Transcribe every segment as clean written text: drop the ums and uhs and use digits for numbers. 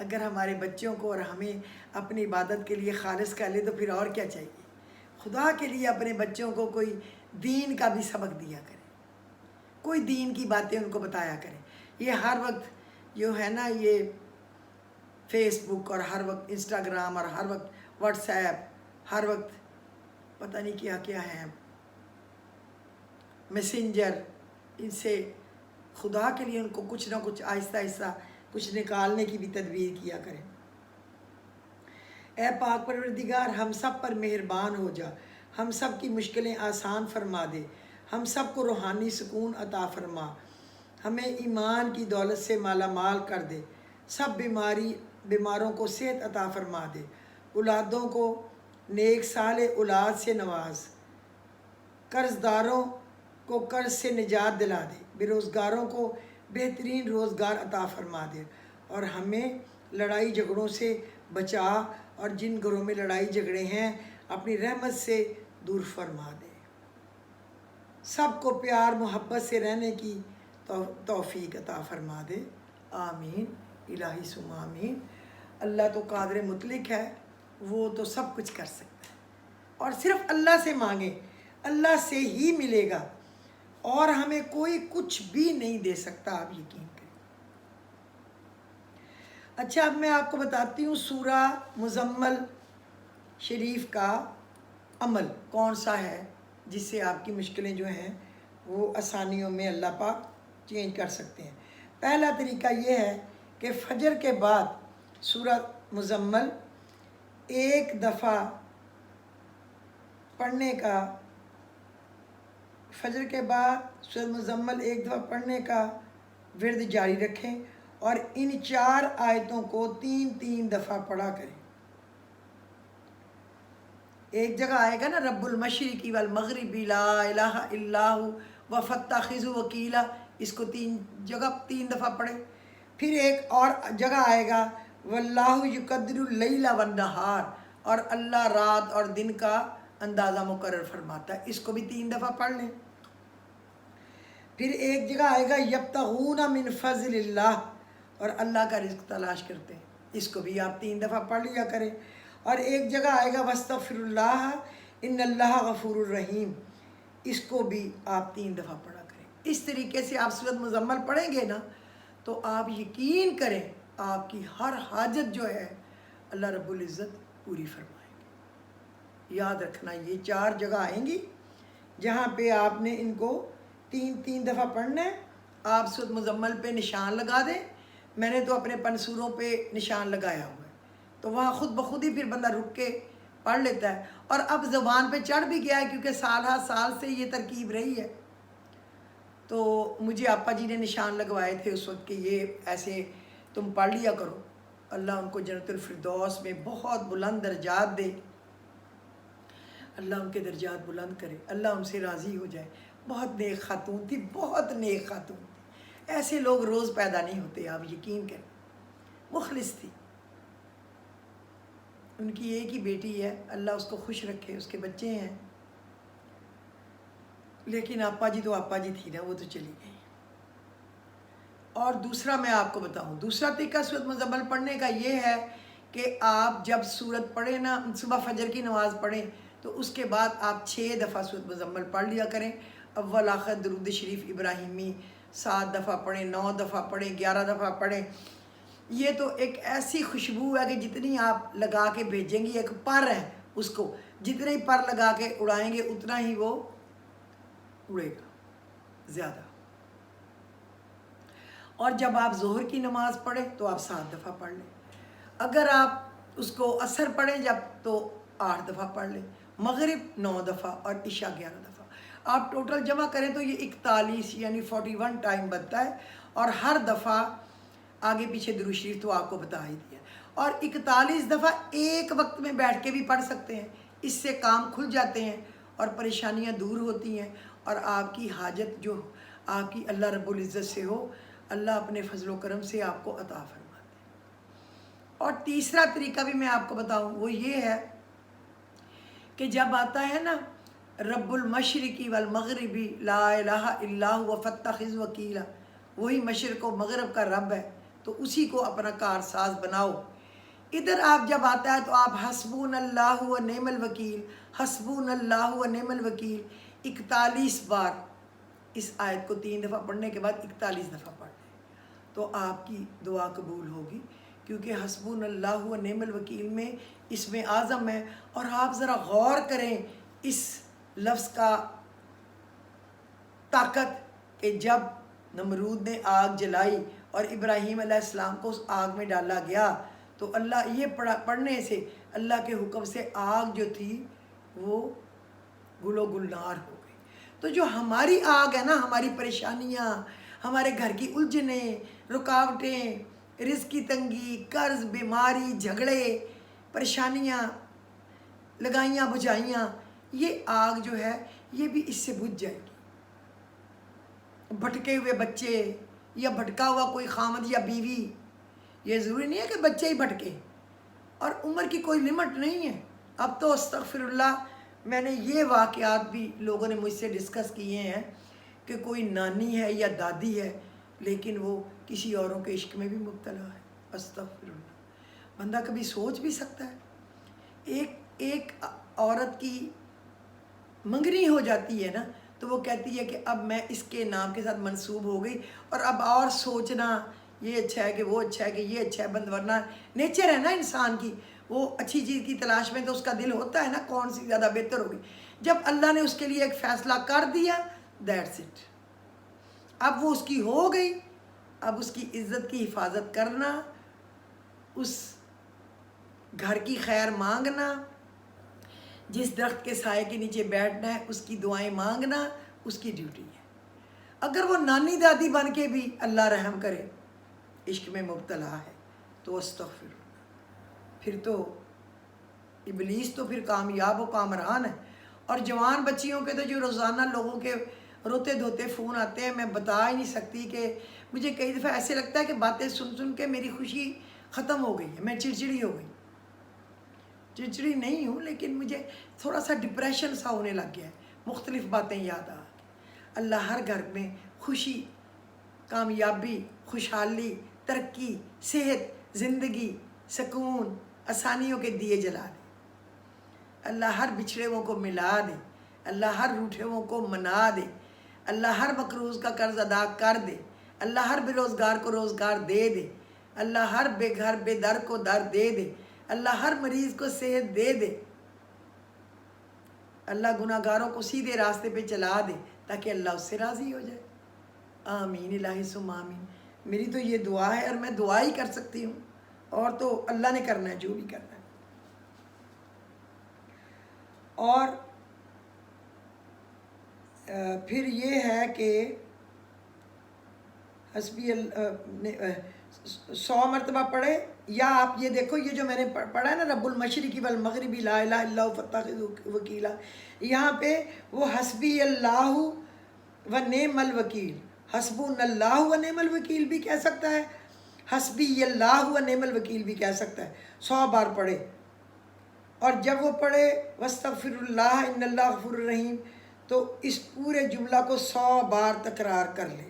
اگر ہمارے بچوں کو اور ہمیں اپنی عبادت کے لیے خالص کر لے تو پھر اور کیا چاہیے. خدا کے لیے اپنے بچوں کو کوئی دین کا بھی سبق دیا کرے, کوئی دین کی باتیں ان کو بتایا کریں. یہ ہر وقت جو ہے نا یہ فیس بک اور ہر وقت انسٹاگرام اور ہر وقت واٹس ایپ, ہر وقت پتہ نہیں کیا کیا ہے, میسنجر, ان سے خدا کے لیے ان کو کچھ نہ کچھ آہستہ آہستہ کچھ نکالنے کی بھی تدبیر کیا کریں. اے پاک پروردگار ہم سب پر مہربان ہو جا, ہم سب کی مشکلیں آسان فرما دے, ہم سب کو روحانی سکون عطا فرما, ہمیں ایمان کی دولت سے مالا مال کر دے, سب بیماروں کو صحت عطا فرما دے, اولادوں کو نیک صالح اولاد سے نواز, قرض داروں کو قرض سے نجات دلا دے, بے روزگاروں کو بہترین روزگار عطا فرما دے, اور ہمیں لڑائی جھگڑوں سے بچا, اور جن گھروں میں لڑائی جھگڑے ہیں اپنی رحمت سے دور فرما دے. سب کو پیار محبت سے رہنے کی توفیق عطا فرما دے. آمین الہی ثم آمین. اللہ تو قادر مطلق ہے, وہ تو سب کچھ کر سکتا ہے, اور صرف اللہ سے مانگیں, اللہ سے ہی ملے گا, اور ہمیں کوئی کچھ بھی نہیں دے سکتا, آپ یقین کریں. اچھا اب میں آپ کو بتاتی ہوں سورہ مزمل شریف کا عمل کون سا ہے جس سے آپ کی مشکلیں جو ہیں وہ آسانیوں میں اللہ پاک چینج کر سکتے ہیں. پہلا طریقہ یہ ہے کہ فجر کے بعد سورہ مزمل ایک دفعہ پڑھنے کا, فجر کے بعد سورہ مزمل ایک دفعہ پڑھنے کا ورد جاری رکھیں, اور ان 4 آیتوں کو 3 دفعہ پڑھا کریں. ایک جگہ آئے گا نا رب المشرقی والمغربی لا الہ الا ہو وفتخذہ وکیلا, اس کو 3 دفعہ پڑھیں. پھر ایک اور جگہ آئے گا واللہ یقدر اللیل والنہار, اور اللہ رات اور دن کا اندازہ مقرر فرماتا ہے, اس کو بھی 3 دفعہ پڑھ لیں. پھر ایک جگہ آئے گا یبتغون من فضل اللہ, اور اللہ کا رزق تلاش کرتے ہیں, اس کو بھی آپ 3 دفعہ پڑھ لیا کریں. اور ایک جگہ آئے گا واستغفر اللہ ان اللہ غفور الرحیم, اس کو بھی آپ 3 دفعہ پڑھا کریں. اس طریقے سے آپ سورۃ مزمل پڑھیں گے نا تو آپ یقین کریں آپ کی ہر حاجت جو ہے اللہ رب العزت پوری فرمائیں گے. یاد رکھنا یہ 4 جگہ آئیں گی جہاں پہ آپ نے ان کو 3 دفعہ پڑھنا ہے. آپ سورۃ مزمل پہ نشان لگا دیں, میں نے تو اپنے پنسوروں پہ نشان لگایا ہوا ہے, تو وہاں خود بخود ہی پھر بندہ رک کے پڑھ لیتا ہے. اور اب زبان پہ چڑھ بھی گیا ہے کیونکہ سال ہر سال سے یہ ترکیب رہی ہے. تو مجھے آپا جی نے نشان لگوائے تھے اس وقت کہ یہ ایسے تم پڑھ لیا کرو. اللہ ان کو جنت الفردوس میں بہت بلند درجات دے, اللہ ان کے درجات بلند کرے, اللہ ان سے راضی ہو جائے. بہت نیک خاتون تھی, بہت نیک خاتون تھی, ایسے لوگ روز پیدا نہیں ہوتے, آپ یقین کریں. مخلص تھی, ان کی ایک ہی بیٹی ہے, اللہ اس کو خوش رکھے, اس کے بچے ہیں, لیکن آپا جی تو آپا جی تھی نا, وہ تو چلی گئی. اور دوسرا میں آپ کو بتاؤں, دوسرا طریقہ سورۃ مزمل پڑھنے کا یہ ہے کہ آپ جب سورت پڑھیں نا, صبح فجر کی نماز پڑھیں تو اس کے بعد آپ 6 دفعہ سورۃ مزمل پڑھ لیا کریں. اول آخر درود شریف ابراہیمی 7 دفعہ پڑھیں, 9 دفعہ پڑھیں, 11 دفعہ پڑھیں. یہ تو ایک ایسی خوشبو ہے کہ جتنی آپ لگا کے بھیجیں گی, ایک پر ہے, اس کو جتنے ہی پر لگا کے اڑائیں گے اتنا ہی وہ اڑے گا زیادہ. اور جب آپ ظہر کی نماز پڑھیں تو آپ 7 دفعہ پڑھ لیں. اگر آپ اس کو عصر پڑھیں جب تو 8 دفعہ پڑھ لیں, مغرب 9 دفعہ اور عشاء 11 دفعہ. آپ ٹوٹل جمع کریں تو یہ 41 یعنی 41 ٹائم بنتا ہے. اور ہر دفعہ آگے پیچھے درود شریف تو آپ کو بتا ہی دیا. اور 41 دفعہ ایک وقت میں بیٹھ کے بھی پڑھ سکتے ہیں, اس سے کام کھل جاتے ہیں اور پریشانیاں دور ہوتی ہیں, اور آپ کی حاجت جو آپ کی اللہ رب العزت سے ہو, اللہ اپنے فضل و کرم سے آپ کو عطا فرماتے ہیں. اور تیسرا طریقہ بھی میں آپ کو بتاؤں, وہ یہ ہے کہ جب آتا ہے نا رب المشرقی والمغربی لا الہ الا ہو وفتخذ وکیلا, وہی مشرق و مغرب کا رب ہے, تو اسی کو اپنا کارساز بناؤ۔ ادھر آپ جب آتا ہے تو آپ حسبون اللہ و نعم الوکیل، حسبون اللہ و نعم الوکیل 41 بار، اس آیت کو 3 دفعہ پڑھنے کے بعد 41 دفعہ پڑھ لیں تو آپ کی دعا قبول ہوگی، کیونکہ حسبون اللہ و نعم الوکیل میں اسم اعظم ہے۔ اور آپ ذرا غور کریں اس لفظ کا طاقت کہ جب نمرود نے آگ جلائی اور ابراہیم علیہ السلام کو اس آگ میں ڈالا گیا تو اللہ یہ پڑھنے سے اللہ کے حکم سے آگ جو تھی وہ گل و گلنار ہو گئی۔ تو جو ہماری آگ ہے نا، ہماری پریشانیاں، ہمارے گھر کی الجھنیں، رکاوٹیں، رزق کی تنگی، قرض، بیماری، جھگڑے، پریشانیاں، لگائیاں بجھائیاں، یہ آگ جو ہے یہ بھی اس سے بجھ جائے گی۔ بھٹکے ہوئے بچے یا بھٹکا ہوا کوئی خامد یا بیوی، یہ ضروری نہیں ہے کہ بچے ہی بھٹکے، اور عمر کی کوئی لمٹ نہیں ہے۔ اب تو استغفر اللہ، میں نے یہ واقعات بھی لوگوں نے مجھ سے ڈسکس کیے ہیں کہ کوئی نانی ہے یا دادی ہے لیکن وہ کسی اوروں کے عشق میں بھی مبتلا ہے۔ استغفر اللہ، بندہ کبھی سوچ بھی سکتا ہے؟ ایک عورت کی منگنی ہو جاتی ہے نا تو وہ کہتی ہے کہ اب میں اس کے نام کے ساتھ منسوب ہو گئی، اور اب اور سوچنا یہ اچھا ہے کہ وہ اچھا ہے کہ یہ اچھا ہے، بند ورنہ نیچر ہے نا انسان کی، وہ اچھی چیز کی تلاش میں تو اس کا دل ہوتا ہے نا کون سی زیادہ بہتر ہوگی۔ جب اللہ نے اس کے لیے ایک فیصلہ کر دیا، دیٹس اٹ، اب وہ اس کی ہو گئی، اب اس کی عزت کی حفاظت کرنا، اس گھر کی خیر مانگنا، جس درخت کے سائے کے نیچے بیٹھنا ہے اس کی دعائیں مانگنا اس کی ڈیوٹی ہے۔ اگر وہ نانی دادی بن کے بھی اللہ رحم کرے عشق میں مبتلا ہے تو استغفر اللہ، پھر تو ابلیس تو پھر کامیاب و کامران ہے۔ اور جوان بچیوں کے تو جو روزانہ لوگوں کے روتے دھوتے فون آتے ہیں، میں بتا ہی نہیں سکتی کہ مجھے کئی دفعہ ایسے لگتا ہے کہ باتیں سن سن کے میری خوشی ختم ہو گئی ہے، میں چڑچڑی ہو گئی۔ چڑچڑی نہیں ہوں لیکن مجھے تھوڑا سا ڈپریشن سا ہونے لگ گیا ہے، مختلف باتیں یاد آ گئی۔ اللہ ہر گھر میں خوشی، کامیابی، خوشحالی، ترقی، صحت، زندگی، سکون، آسانیوں کے دیے جلا دے۔ اللہ ہر بچھڑے ہوئوں کو ملا دے، اللہ ہر روٹھے ہوئوں کو منا دے، اللہ ہر مقروض کا قرض ادا کر دے، اللہ ہر بے روزگار کو روزگار دے دے، اللہ ہر بے گھر بے در کو در دے دے، اللہ ہر مریض کو صحت دے دے، اللہ گناہ گاروں کو سیدھے راستے پہ چلا دے تاکہ اللہ اس سے راضی ہو جائے۔ آمین الہی ثم آمین۔ میری تو یہ دعا ہے اور میں دعا ہی کر سکتی ہوں، اور تو اللہ نے کرنا ہے جو بھی کرنا ہے۔ اور پھر یہ ہے کہ حسبی 100 مرتبہ پڑھے، یا آپ یہ دیکھو یہ جو میں نے پڑھا ہے نا رب المشرقی والمغربی لا الہ الا هو فاتخذہ وکیلا، یہاں پہ وہ حسبی اللہ و نعم الوکیل، حسبون اللہ و نعم الوکیل بھی کہہ سکتا ہے، حسبی اللہ و نعم الوکیل بھی کہہ سکتا ہے، 100 بار پڑھے۔ اور جب وہ پڑھے واستغفر اللہ ان اللہ غفور الرحیم تو اس پورے جملہ کو 100 بار تکرار کر لے۔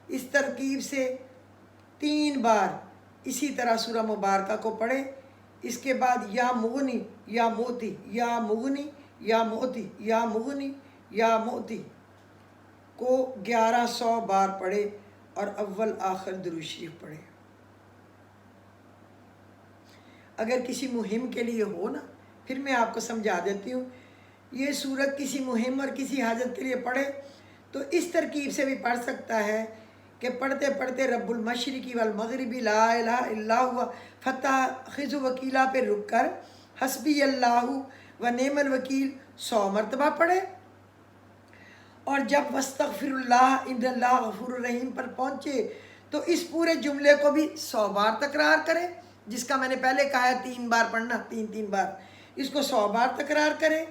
اس ترکیب سے 3 بار اسی طرح سورہ مبارکہ کو پڑھے، اس کے بعد یا مغنی یا موتی، یا مغنی یا موتی، یا مغنی یا موتی کو 1100 بار پڑھے، اور اول آخر درود شریف پڑھے۔ اگر کسی مہم کے لیے ہو نا، پھر میں آپ کو سمجھا دیتی ہوں، یہ سورت کسی مہم اور کسی حاجت کے لیے پڑھے تو اس ترکیب سے بھی پڑھ سکتا ہے کہ پڑھتے پڑھتے رب المشرقی والمغربی لا الہ الا هو فاتخذہ وکیلا پہ رک کر حسبی اللہ و نعم الوکیل 100 مرتبہ پڑھے، اور جب واستغفر اللہ ان اللہ غفور الرحیم پر پہنچے تو اس پورے جملے کو بھی 100 بار تکرار کرے، جس کا میں نے پہلے کہا ہے 3 بار پڑھنا، 3 بار، اس کو 100 بار تکرار کرے،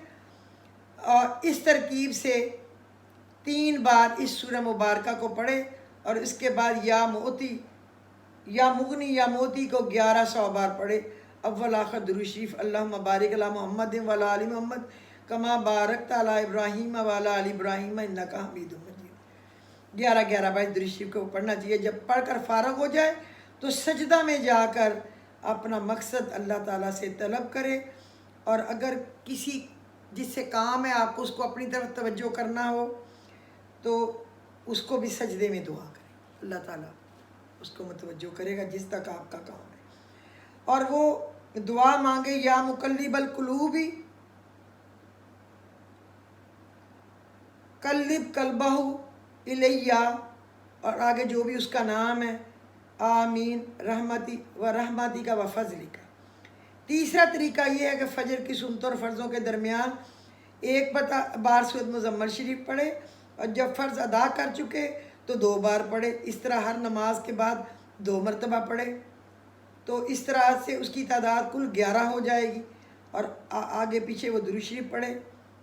اور اس ترکیب سے 3 بار اس سورہ مبارکہ کو پڑھے، اور اس کے بعد یا موتی یا مغنی یا موتی کو 1100 بار پڑھے، اول آخر درود شریف اللہم بارک علی محمد وعلی آل محمد کما بارکت علی ابراہیم وعلی آل ابراہیم انک حمید مجید۔ 11 بار درود شریف کو پڑھنا چاہیے۔ جب پڑھ کر فارغ ہو جائے تو سجدہ میں جا کر اپنا مقصد اللہ تعالیٰ سے طلب کرے، اور اگر کسی جس سے کام ہے آپ کو اس کو اپنی طرف توجہ کرنا ہو تو اس کو بھی سجدے میں دعا کرے، اللہ تعالیٰ اس کو متوجہ کرے گا جس تک آپ کا کام ہے۔ اور وہ دعا مانگے یا مقلب القلوب قلب قلبہ الیہ، اور آگے جو بھی اس کا نام ہے، آمین رحمتی و رحمتی کا و فضلی کا۔ تیسرا طریقہ یہ ہے کہ فجر کی سنتوں اور فرضوں کے درمیان ایک بار سورۃ مزمل شریف پڑھے، اور جب فرض ادا کر چکے تو 2 بار پڑھے۔ اس طرح ہر نماز کے بعد 2 مرتبہ پڑھے، تو اس طرح سے اس کی تعداد کل 11 ہو جائے گی۔ اور آگے پیچھے وہ درود شریف پڑھے،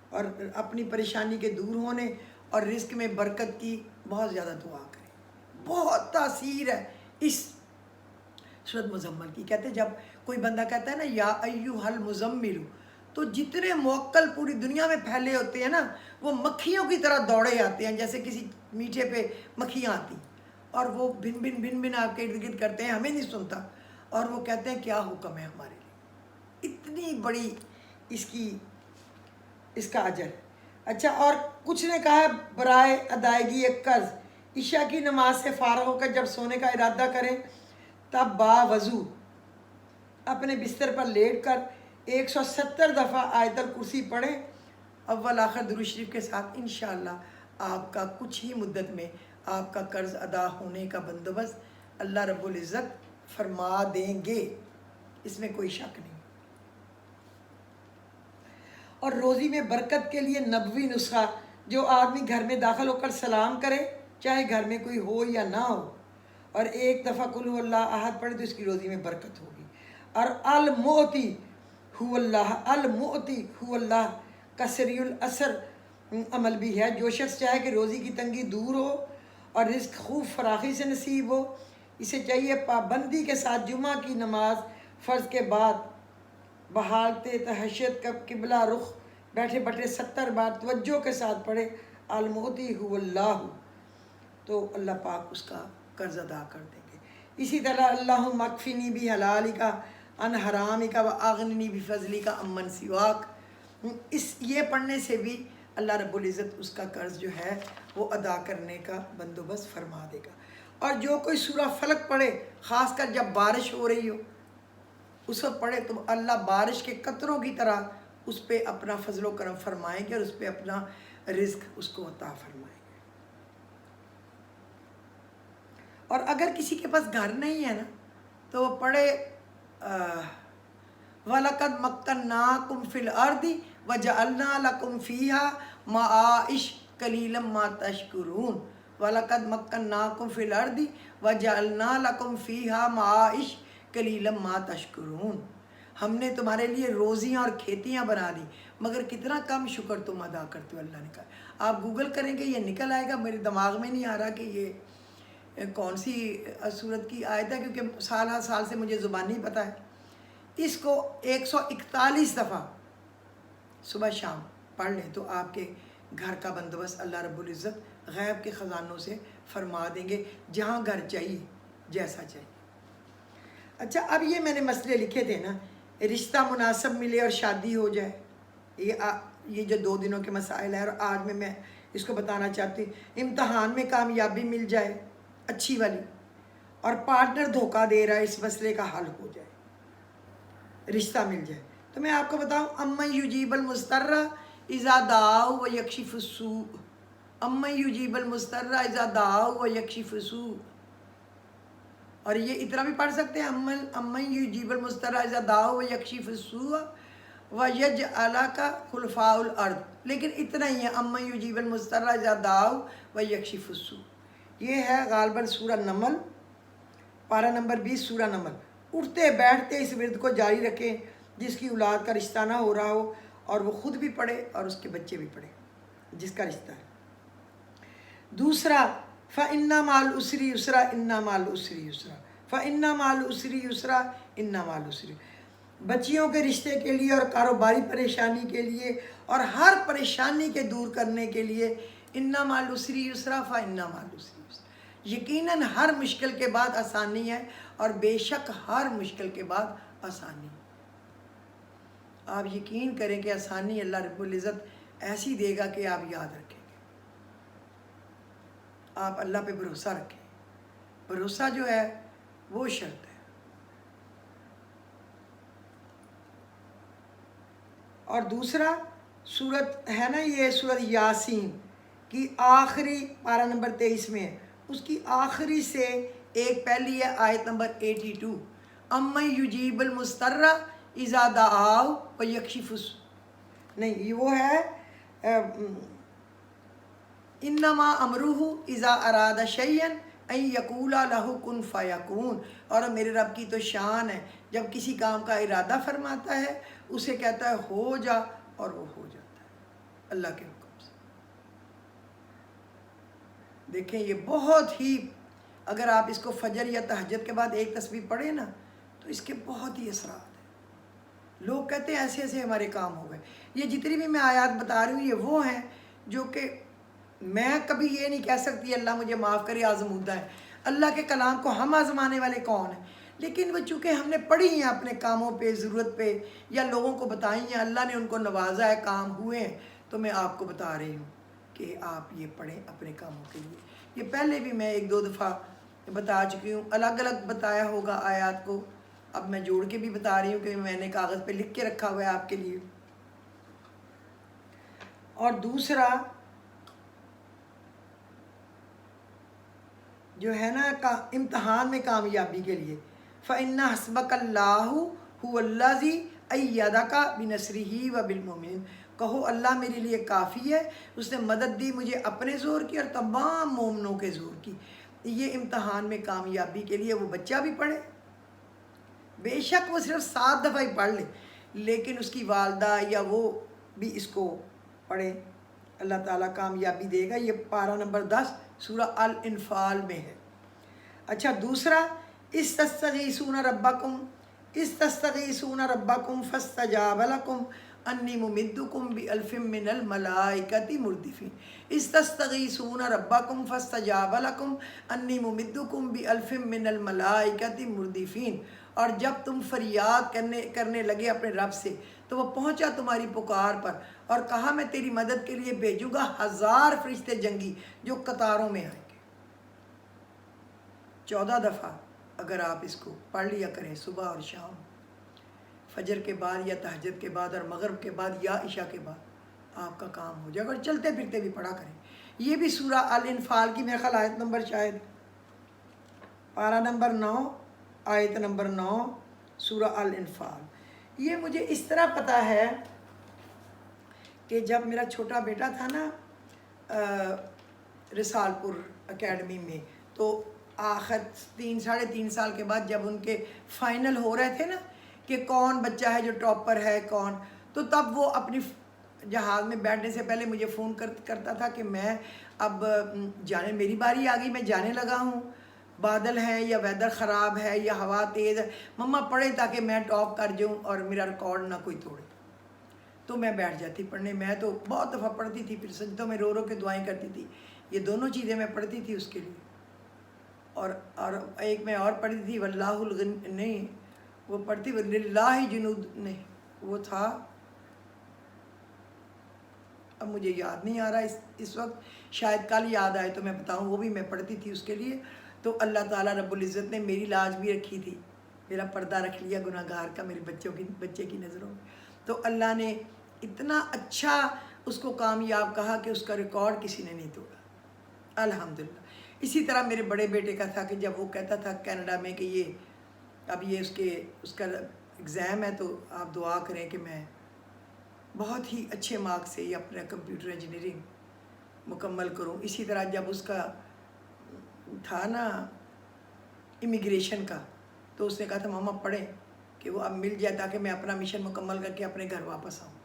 اور اپنی پریشانی کے دور ہونے اور رزق میں برکت کی بہت زیادہ دعا کریں۔ بہت تاثیر ہے اس سورۃ مزمل کی۔ کہتے ہیں جب کوئی بندہ کہتا ہے نا یا ایھا المزمل، تو جتنے موکل پوری دنیا میں پھیلے ہوتے ہیں نا، وہ مکھیوں کی طرح دوڑے آتے ہیں، جیسے کسی میٹھے پہ مکھیاں آتی، اور وہ بھن بھن آپ کے ارد گرد کرتے ہیں، ہمیں نہیں سنتا، اور وہ کہتے ہیں کیا حکم ہے ہمارے لیے۔ اتنی بڑی اس کا اجر ہے۔ اچھا، اور کچھ نے کہا برائے ادائیگی ایک قرض، عشاء کی نماز سے فارغ ہو کر جب سونے کا ارادہ کریں تب باوضو اپنے بستر پر لیٹ کر 170 دفعہ آیت الکرسی پڑھیں، اول آخر درود شریف کے ساتھ۔ انشاءاللہ آپ کا کچھ ہی مدت میں آپ کا قرض ادا ہونے کا بندوبست اللہ رب العزت فرما دیں گے، اس میں کوئی شک نہیں۔ اور روزی میں برکت کے لیے نبوی نسخہ، جو آدمی گھر میں داخل ہو کر سلام کرے، چاہے گھر میں کوئی ہو یا نہ ہو، اور 1 دفعہ قل هو اللہ احد پڑھے تو اس کی روزی میں برکت ہوگی۔ اور المعطی هو اللہ، المعطی هو اللہ کا سریع الاثر عمل بھی ہے۔ جو شخص چاہے کہ روزی کی تنگی دور ہو اور رزق خوب فراخی سے نصیب ہو، اسے چاہیے پابندی کے ساتھ جمعہ کی نماز فرض کے بعد بحالت تہجد کا قبلہ رخ بیٹھے بیٹھے 70 بار توجہ کے ساتھ پڑھے المعطی هو اللہ، تو اللہ پاک اس کا قرض ادا کر دیں گے۔ اسی طرح اللہم اکفنی بحلالک عن حرامک واغننی بفضلک عمن سواک، یہ پڑھنے سے بھی اللہ رب العزت اس کا قرض جو ہے وہ ادا کرنے کا بندوبست فرما دے گا۔ اور جو کوئی سورہ فلق پڑھے، خاص کر جب بارش ہو رہی ہو اس وقت پڑھے، تو اللہ بارش کے قطروں کی طرح اس پہ اپنا فضل و کرم فرمائیں گے، اور اس پہ اپنا رزق اس کو عطا فرمائیں گے۔ اور اگر کسی کے پاس گھر نہیں ہے نا، تو وہ پڑھے وَلَقَدْ مَكَّنَّاكُمْ فِي الْأَرْضِ وَجَعَلْنَا لَكُمْ فِيهَا مَعَائِشَ قَلِيلًا مَا تَشْكُرُونَ۔ وَلَقَدْ مَكَّنَّاكُمْ فِي الْأَرْضِ وَجَعَلْنَا لَكُمْ فِيهَا مَعَائِشَ قَلِيلًا مَا تَشْكُرُونَ، ہم نے تمہارے لیے روزیاں اور کھیتیاں بنا دی، مگر کتنا کم شکر تم ادا کرتے ہو۔ اللہ نے کہا، آپ گوگل کریں گے یہ نکل آئے گا، میرے دماغ میں نہیں آ رہا کہ یہ کون سی سورت کی آیت ہے، کیونکہ سال ہر سال سے مجھے زبانی پتہ ہے۔ اس کو 141 دفعہ صبح شام پڑھ لیں تو آپ کے گھر کا بندوبست اللہ رب العزت غیب کے خزانوں سے فرما دیں گے، جہاں گھر چاہیے جیسا چاہیے۔ اچھا، اب یہ میں نے مسئلے لکھے تھے نا، رشتہ مناسب ملے اور شادی ہو جائے، یہ جو 2 دنوں کے مسائل ہیں، اور آج میں اس کو بتانا چاہتی ہوں۔ امتحان میں کامیابی مل جائے اچھی والی، اور پارٹنر دھوکہ دے رہا ہے، اس مسئلے کا حل ہو جائے، رشتہ مل جائے۔ تو میں آپ کو بتاؤں، امن یجیب المضطر اذا دعاہ ویکشف السوء، امن یجیب المضطر اذا دعاہ ویکشف السوء، اور یہ اتنا بھی پڑھ سکتے ہیں، امن یجیب المضطر اذا دعاہ ویکشف السوء ویجعلک خلفاء الارض، لیکن اتنا ہی ہے، امن یجیب المضطر اذا دعاہ ویکشف السوء۔ یہ ہے غالباً سورہ نمل، پارہ نمبر 20 سورہ نمل۔ اٹھتے بیٹھتے اس ورد کو جاری رکھیں، جس کی اولاد کا رشتہ نہ ہو رہا ہو، اور وہ خود بھی پڑھے اور اس کے بچے بھی پڑھے جس کا رشتہ ہے۔ دوسرا، فَإِنَّ مَعَ الْعُسْرِ يُسْرًا إِنَّ مَعَ الْعُسْرِ يُسْرًا فَإِنَّ مَعَ الْعُسْرِ يُسْرًا إِنَّ مَعَ الْعُسْرِ، بچیوں کے رشتے کے لیے اور کاروباری پریشانی کے لیے اور ہر پریشانی کے دور کرنے کے لیے، إِنَّ مَعَ الْعُسْرِ يُسْرًا فَإِنَّ مَعَ الْعُسْرِ يُسْرًا، یقیناً ہر مشکل کے بعد آسانی ہے، اور بے شک ہر مشکل کے بعد آسانی۔ آپ یقین کریں کہ آسانی اللہ رب العزت ایسی دے گا کہ آپ یاد رکھیں گے۔ آپ اللہ پہ بھروسہ رکھیں، بھروسہ جو ہے وہ شرط ہے۔ اور دوسرا سورت ہے نا، یہ سورت یاسین کی آخری پارہ نمبر 23 میں ہے، اس کی آخری سے ایک پہلی ہے آیت نمبر 82، امن یجیب المضطر اذا دعاہ ویکشف نہیں، یہ وہ ہے انما امرہ اذا اراد شیئا ان یقول لہ کن فیکون، اور میرے رب کی تو شان ہے، جب کسی کام کا ارادہ فرماتا ہے اسے کہتا ہے ہو جا، اور وہ ہو جاتا ہے اللہ کے حکم سے۔ دیکھیں یہ بہت ہی، اگر آپ اس کو فجر یا تہجد کے بعد ایک تسبیح پڑھیں نا تو اس کے بہت ہی اثرات ہیں۔ لوگ کہتے ہیں ایسے ایسے ہمارے کام ہو گئے۔ یہ جتنی بھی میں آیات بتا رہی ہوں یہ وہ ہیں جو کہ میں کبھی یہ نہیں کہہ سکتی اللہ مجھے معاف کرے آزمودہ ہے۔ اللہ کے کلام کو ہم آزمانے والے کون ہیں؟ لیکن وہ چونکہ ہم نے پڑھی ہیں اپنے کاموں پہ، ضرورت پہ، یا لوگوں کو بتائی ہیں، اللہ نے ان کو نوازا ہے، کام ہوئے ہیں، تو میں آپ کو بتا رہی ہوں کہ آپ یہ پڑھیں اپنے کاموں کے لیے۔ یہ پہلے بھی میں ایک دو دفعہ بتا چکی ہوں، الگ الگ بتایا ہوگا آیات کو، اب میں جوڑ کے بھی بتا رہی ہوں کہ میں نے کاغذ پہ لکھ کے رکھا ہوا ہے آپ کے لیے۔ اور دوسرا جو ہے نا امتحان میں کامیابی کے لیے، فَإِنَّ حَسْبَكَ اللَّهُ هُوَ الَّذِي أَيَّدَكَ بِنَصْرِهِ وَبِالْمُؤْمِنِينَ، کہو اللہ میرے لیے کافی ہے، اس نے مدد دی مجھے اپنے زور کی اور تمام مومنوں کے زور کی۔ یہ امتحان میں کامیابی کے لیے وہ بچہ بھی پڑھے، بے شک وہ صرف 7 دفعہ ہی پڑھ لے، لیکن اس کی والدہ یا وہ بھی اس کو پڑھے، اللہ تعالیٰ کامیابی دے گا۔ یہ پارہ نمبر 10 سورہ الانفال میں ہے۔ اچھا دوسرا، استستغیثون ربکم فاستجاب لکم انی ممدکم بألف من الملائکۃ مردفین۔ استستغیثون ربکم فاستجاب لکم انی ممدکم بألف من الملائکۃ مردفین، اور جب تم فریاد کرنے لگے اپنے رب سے تو وہ پہنچا تمہاری پکار پر، اور کہا میں تیری مدد کے لیے بھیجوں گا 1000 فرشتے جنگی جو قطاروں میں آئیں گے۔ 14 دفعہ اگر آپ اس کو پڑھ لیا کریں صبح اور شام، فجر کے بعد یا تہجد کے بعد اور مغرب کے بعد یا عشاء کے بعد، آپ کا کام ہو جائے گا، اور چلتے پھرتے بھی پڑھا کریں۔ یہ بھی سورہ الانفال کی میرے خیال آیت نمبر شاید پارہ نمبر 9 آیت نمبر 9 سورہ الانفال۔ یہ مجھے اس طرح پتہ ہے کہ جب میرا چھوٹا بیٹا تھا نا رسال پور اکیڈمی میں، تو آخر 3-3.5 سال کے بعد جب ان کے فائنل ہو رہے تھے نا کہ کون بچہ ہے جو ٹاپر ہے کون، تو تب وہ اپنی جہاز میں بیٹھنے سے پہلے مجھے فون کرتا تھا کہ میں اب جانے، میری باری آ گئی، میں جانے لگا ہوں، بادل ہیں یا ویدر خراب ہے یا ہوا تیز ہے، مما پڑھے تاکہ میں ٹاپ کر جاؤں اور میرا ریکارڈ نہ کوئی توڑے۔ تو میں بیٹھ جاتی پڑھنے، میں تو بہت دفعہ پڑھتی تھی، پھر سجدوں میں رو رو کے دعائیں کرتی تھی، یہ دونوں چیزیں میں پڑھتی تھی اس کے لیے۔ اور ایک میں اور پڑھتی تھی واللہ نہیں، وہ پڑھتی للہ جنود نہیں، وہ تھا، اب مجھے یاد نہیں آ رہا اس وقت، شاید کل یاد آئے تو میں بتاؤں، وہ بھی میں پڑھتی تھی اس کے لیے۔ تو اللہ تعالیٰ رب العزت نے میری لاج بھی رکھی تھی، میرا پردہ رکھ لیا گناہ گار کا میرے بچے کی نظروں میں، تو اللہ نے اتنا اچھا اس کو کامیاب کہا کہ اس کا ریکارڈ کسی نے نہیں توڑا، الحمدللہ۔ اسی طرح میرے بڑے بیٹے کا تھا کہ جب وہ کہتا تھا کینیڈا میں کہ یہ اب یہ اس کا ایگزام ہے، تو آپ دعا کریں کہ میں بہت ہی اچھے مارک سے یہ اپنا کمپیوٹر انجینئرنگ مکمل کروں۔ اسی طرح جب اس کا تھا نا امیگریشن کا، تو اس نے کہا تھا ماما پڑھیں کہ وہ اب مل جائے تاکہ میں اپنا مشن مکمل کر کے اپنے گھر واپس آؤں۔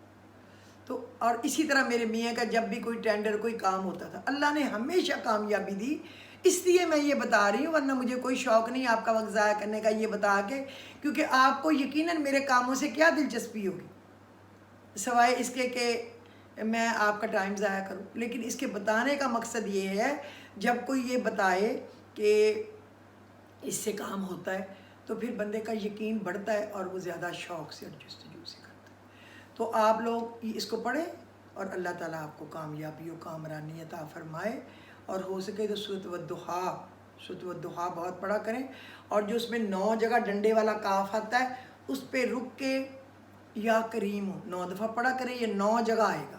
تو اور اسی طرح میرے میاں کا جب بھی کوئی ٹینڈر کوئی کام ہوتا تھا، اللہ نے ہمیشہ کامیابی دی، اس لیے میں یہ بتا رہی ہوں، ورنہ مجھے کوئی شوق نہیں آپ کا وقت ضائع کرنے کا یہ بتا کے، کیونکہ آپ کو یقیناً میرے کاموں سے کیا دلچسپی ہوگی سوائے اس کے کہ میں آپ کا ٹائم ضائع کروں۔ لیکن اس کے بتانے کا مقصد یہ ہے، جب کوئی یہ بتائے کہ اس سے کام ہوتا ہے تو پھر بندے کا یقین بڑھتا ہے اور وہ زیادہ شوق سے اور جستجو سے کرتا ہے۔ تو آپ لوگ اس کو پڑھیں اور اللہ تعالیٰ آپ کو کامیابی و کامرانی عطا فرمائے، اور ہو سکے تو سورۃ والضحیٰ بہت پڑھا کریں، اور جو اس میں 9 جگہ ڈنڈے والا کاف آتا ہے اس پہ رک کے یا کریم 9 دفعہ پڑھا کریں، یہ 9 جگہ آئے گا۔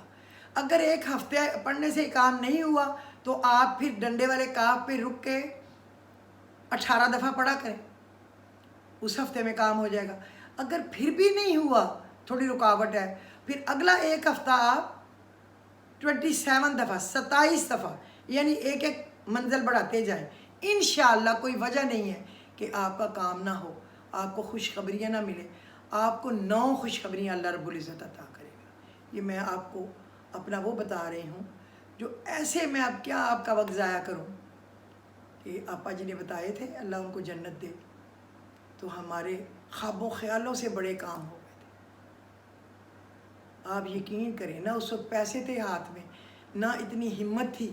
اگر ایک ہفتے پڑھنے سے کام نہیں ہوا تو آپ پھر ڈنڈے والے کاف پہ رک کے 18 دفعہ پڑھا کریں، اس ہفتے میں کام ہو جائے گا۔ اگر پھر بھی نہیں ہوا، تھوڑی رکاوٹ ہے، پھر اگلا ایک ہفتہ آپ 27 دفعہ 27 دفعہ یعنی ایک ایک منزل بڑھاتے جائیں۔ انشاءاللہ کوئی وجہ نہیں ہے کہ آپ کا کام نہ ہو، آپ کو خوشخبریاں نہ ملے، آپ کو 9 خوشخبریاں اللہ رب العزت عطا کرے گا۔ یہ میں آپ کو اپنا وہ بتا رہی ہوں جو ایسے میں اب کیا آپ کا وقت ضائع کروں، کہ آپا جی نے بتائے تھے اللہ ان کو جنت دے، تو ہمارے خواب و خیالوں سے بڑے کام ہو گئے تھے۔ آپ یقین کریں، نہ اس وقت پیسے تھے ہاتھ میں، نہ اتنی ہمت تھی،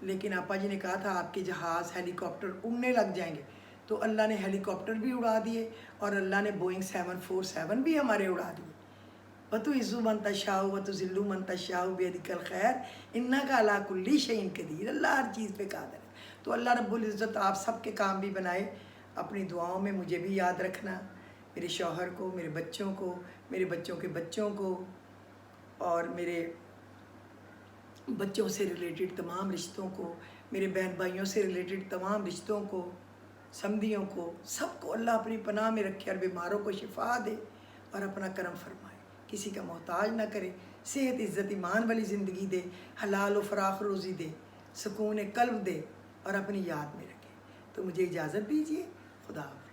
لیکن آپا جی نے کہا تھا آپ کے جہاز ہیلی کاپٹر اڑنے لگ جائیں گے، تو اللہ نے ہیلی کاپٹر بھی اڑا دیے، اور اللہ نے بوئنگ 747 بھی ہمارے اڑا دیے۔ وَتُعِزُّ مَن تَشَاءُ وَتُذِلُّ مَن تَشَاءُ بِيَدِكَ الْخَيْرُ إِنَّكَ عَلَىٰ كُلِّ شَيْءٍ قَدِيرٌ۔ اللہ ہر چیز پہ قادر ہے۔ تو اللہ رب العزت آپ سب کے کام بھی بنائے۔ اپنی دعاؤں میں مجھے بھی یاد رکھنا، میرے شوہر کو، میرے بچوں کو، میرے بچوں کے بچوں کو، اور میرے بچوں سے ریلیٹڈ تمام رشتوں کو، میرے بہن بھائیوں سے ریلیٹڈ تمام رشتوں کو، سمدھیوں کو، سب کو اللہ اپنی پناہ میں رکھے، اور بیماروں کو شفا دے اور اپنا کرم فرمائے، کسی کا محتاج نہ کرے، صحت عزت ایمان والی زندگی دے، حلال و فراخ روزی دے، سکون قلب دے، اور اپنی یاد میں رکھے۔ تو مجھے اجازت دیجیے، خدا حافظ۔